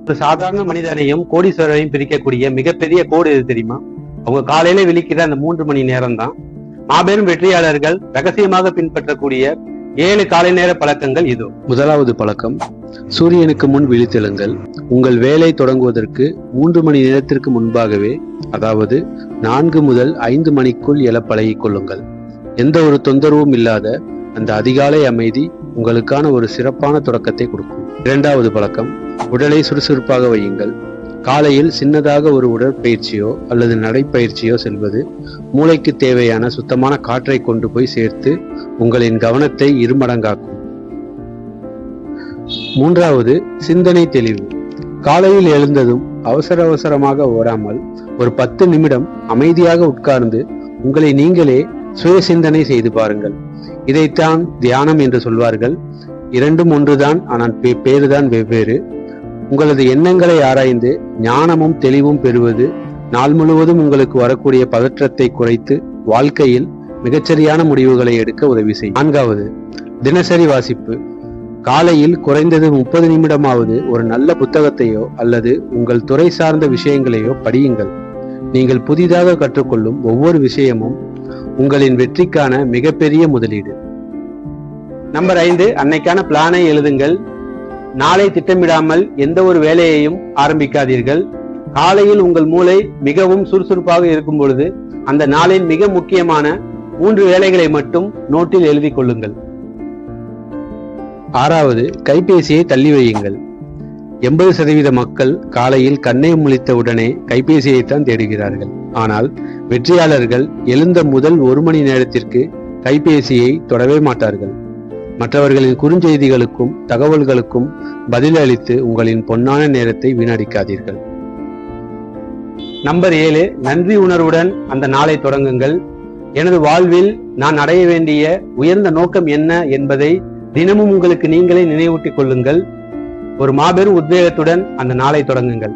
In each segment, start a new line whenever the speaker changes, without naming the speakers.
ஒரு சாதாரண மனிதனையும் கோடீஸ்வரரையும் பிரிக்கக்கூடிய மிகப்பெரிய கோடு எது தெரியுமா? அவங்க காலையில விழிக்கிற அந்த 3 மணி நேரம் தான். மாபெரும் வெற்றியாளர்கள் ரகசியமாக பின்பற்றக்கூடிய 7 காலை நேர பழக்கங்கள் இதோ.
முதலாவது பழக்கம், சூரியனுக்கு முன் விழித்தெழுங்கள். உங்கள் வேலை தொடங்குவதற்கு 3 மணி நேரத்திற்கு முன்பாகவே, அதாவது 4 முதல் 5 மணிக்குள் எழ பழகிக் கொள்ளுங்கள். எந்த ஒரு தொந்தரவும் இல்லாத அந்த அதிகாலை அமைதி உங்களுக்கான ஒரு சிறப்பான தொடக்கத்தை கொடுக்கும். இரண்டாவது பழக்கம், உடலை சுறுசுறுப்பாக வையுங்கள். காலையில் சின்னதாக ஒரு உடற்பயிற்சியோ அல்லது நடைப்பயிற்சியோ செல்வது மூளைக்கு தேவையான சுத்தமான காற்றை கொண்டு போய் சேர்த்து உங்களின் கவனத்தை இருமடங்காக்கும். மூன்றாவது, சிந்தனை தெளிவு. காலையில் எழுந்ததும் அவசரமாக ஓடாமல் ஒரு 10 நிமிடம் அமைதியாக உட்கார்ந்து உங்களை நீங்களே சுய சிந்தனை செய்து பாருங்கள். இதைத்தான் தியானம் என்று சொல்வார்கள். இரண்டும் ஒன்றுதான், ஆனால் பேருதான் வெவ்வேறு. உங்களது எண்ணங்களை ஆராய்ந்து ஞானமும் தெளிவும் பெறுவது நாள் முழுவதும் உங்களுக்கு வரக்கூடிய பதற்றத்தை குறைத்து வாழ்க்கையில் மிகச்சரியான முடிவுகளை எடுக்க உதவி செய்யும். நான்காவது, தினசரி வாசிப்பு. காலையில் குறைந்தது 30 நிமிடமாவது ஒரு நல்ல புத்தகத்தையோ அல்லது உங்கள் துறை சார்ந்த விஷயங்களையோ படியுங்கள். நீங்கள் புதிதாக கற்றுக்கொள்ளும் ஒவ்வொரு விஷயமும் உங்களின் வெற்றிக்கான மிகப்பெரிய முதலீடு.
நம்பர் 5, அன்னைக்கான பிளானை எழுதுங்கள். நாளை திட்டமிடாமல் எந்த ஒரு வேலையையும் ஆரம்பிக்காதீர்கள். காலையில் உங்கள் மூளை மிகவும் சுறுசுறுப்பாக இருக்கும் பொழுது அந்த நாளின் மிக முக்கியமான 3 வேலைகளை மட்டும் நோட்டில் எழுதி கொள்ளுங்கள்.
ஆறாவது, கைபேசியை தள்ளி வையுங்கள். 80% மக்கள் காலையில் கண்ணை முழித்த உடனே கைபேசியைத்தான் தேடுகிறார்கள். ஆனால் வெற்றியாளர்கள் எழுந்த முதல் 1 மணி நேரத்திற்கு கைபேசியை தொடவே மாட்டார்கள். மற்றவர்களின் குறுஞ்செய்திகளுக்கும் தகவல்களுக்கும் பதிலளித்து உங்களின் பொன்னான நேரத்தை வீணடிக்காதீர்கள்.
நம்பர் 7, நன்றி உணர்வுடன் அந்த நாளை தொடங்குங்கள். எனது வாழ்வில் நான் அடைய வேண்டிய உயர்ந்த நோக்கம் என்ன என்பதை தினமும் உங்களுக்கு நீங்களே நினைவூட்டிக் கொள்ளுங்கள். ஒரு மாபெரும் உத்வேகத்துடன் அந்த நாளை தொடங்குங்கள்.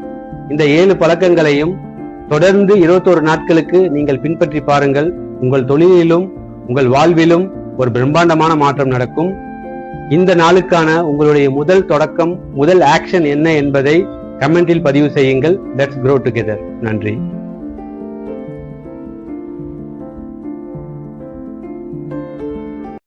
இந்த 7 பழக்கங்களையும் தொடர்ந்து 21 நாட்களுக்கு நீங்கள் பின்பற்றி பாருங்கள். உங்கள் தொழிலிலும் உங்கள் வாழ்விலும் ஒரு பிரம்மாண்டமான மாற்றம் நடக்கும். இந்த நாளுக்கான உங்களுடைய முதல் தொடக்கம், முதல் ஆக்ஷன் என்ன என்பதை கமெண்டில் பதிவு செய்யுங்கள். Let's grow together. நன்றி.